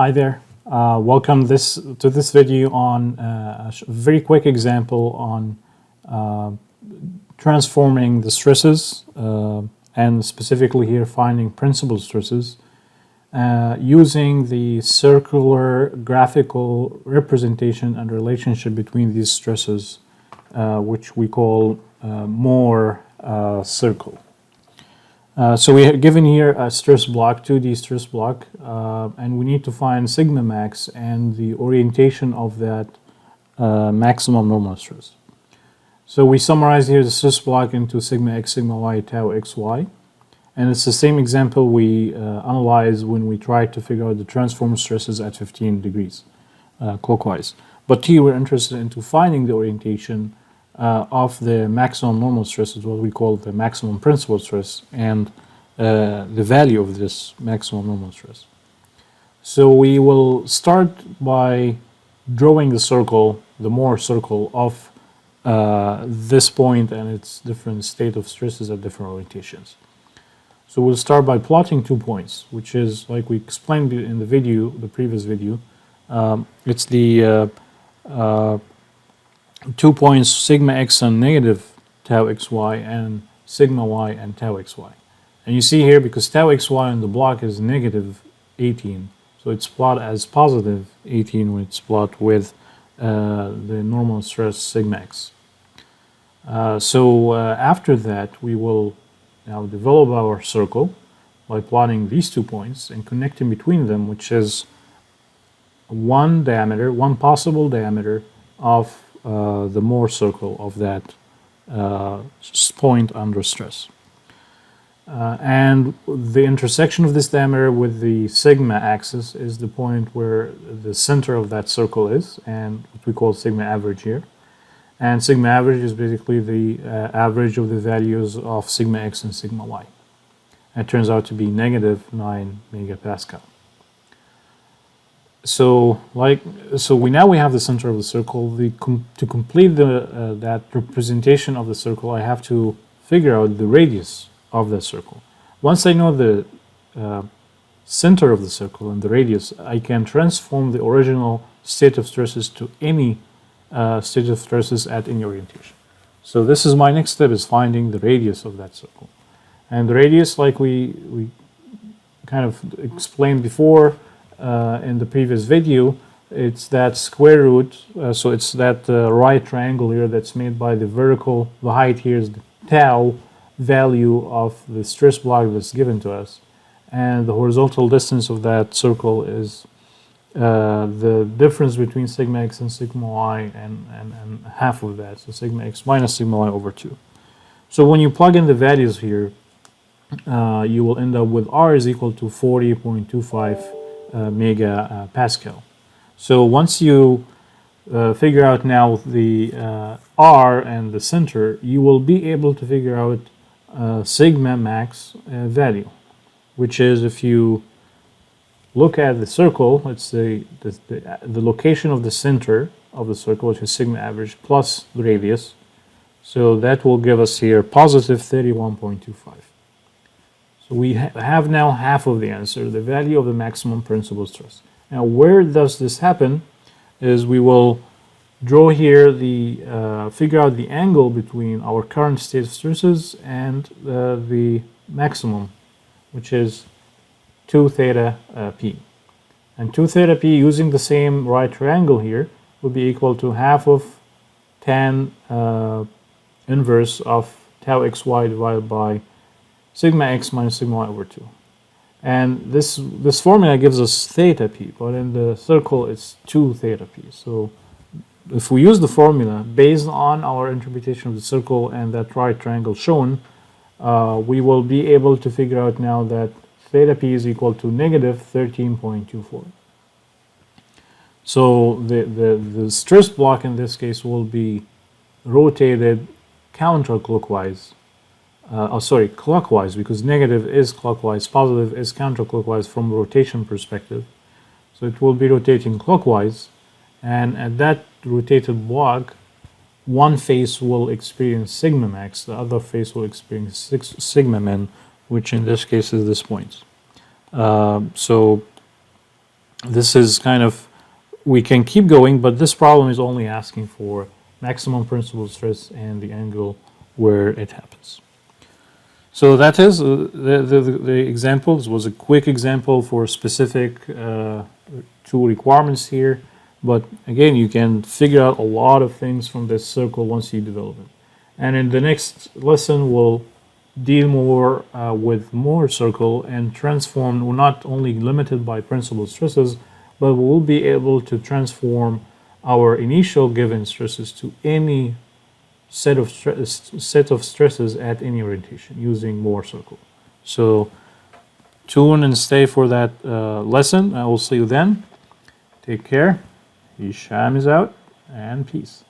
Hi there. Welcome to this video on a very quick example on transforming the stresses and specifically here finding principal stresses using the circular graphical representation and relationship between these stresses, which we call Mohr circle. So we have given here a stress block, 2D stress block, and we need to find sigma max and the orientation of that maximum normal stress. So we summarize here the stress block into sigma x, sigma y, tau xy. And it's the same example we analyze when we try to figure out the transform stresses at 15 degrees clockwise. But here we're interested into finding the orientation of the maximum normal stress, is what we call the maximum principal stress, and the value of this maximum normal stress. So we will start by drawing the circle, the Mohr circle of this point and its different state of stresses at different orientations. So we'll start by plotting 2 points, which is like we explained in the video, the previous video. It's the 2 points sigma x and negative tau xy and sigma y and tau xy. And you see here, because tau xy on the block is negative 18, so it's plotted as positive 18 when it's plotted with the normal stress sigma x. After that, we will now develop our circle by plotting these 2 points and connecting between them, which is one possible diameter of the Mohr circle of that point under stress. And the intersection of this diameter with the sigma axis is the point where the center of that circle is, and what we call sigma average here. And sigma average is basically the average of the values of sigma x and sigma y. And it turns out to be negative 9 megapascal. So we have the center of the circle. To complete that representation of the circle, I have to figure out the radius of the circle. Once I know the center of the circle and the radius, I can transform the original state of stresses to any state of stresses at any orientation. So this is my next step, is finding the radius of that circle. And the radius, like we kind of explained before in the previous video, it's that square root, so it's that right triangle here that's made by the vertical, the height here is the tau value of the stress block that's given to us, and the horizontal distance of that circle is the difference between sigma x and sigma y and half of that, so sigma x minus sigma y over 2. So when you plug in the values here, you will end up with R is equal to 40.25 megapascal. So once you figure out now the R and the center, you will be able to figure out sigma max value, which is, if you look at the circle, it's the location of the center of the circle, which is sigma average, plus the radius. So that will give us here positive 31.25. So we have now half of the answer, the value of the maximum principal stress. Now, where does this happen is we will draw here figure out the angle between our current state of stresses and the maximum, which is 2 theta p. And 2 theta p, using the same right triangle here, will be equal to half of tan inverse of tau xy divided by sigma x minus sigma y over 2. And this formula gives us theta p, but in the circle it's 2 theta p. So if we use the formula based on our interpretation of the circle and that right triangle shown, we will be able to figure out now that theta p is equal to negative 13.24. So the stress block in this case will be rotated counterclockwise. Clockwise, because negative is clockwise, positive is counterclockwise from a rotation perspective. So it will be rotating clockwise, and at that rotated block, one face will experience sigma max, the other face will experience sigma min, which in this case is this point. So this is kind of, we can keep going, but this problem is only asking for maximum principal stress and the angle where it happens. So that is the examples was a quick example for specific two requirements here. But again, you can figure out a lot of things from this circle once you develop it. And in the next lesson, we'll deal more with Mohr circle and transform. We're not only limited by principal stresses, but we'll be able to transform our initial given stresses to any set of stresses at any orientation using Mohr circle. So tune and stay for that lesson. I will see you then. Take care. Hisham is out, and peace.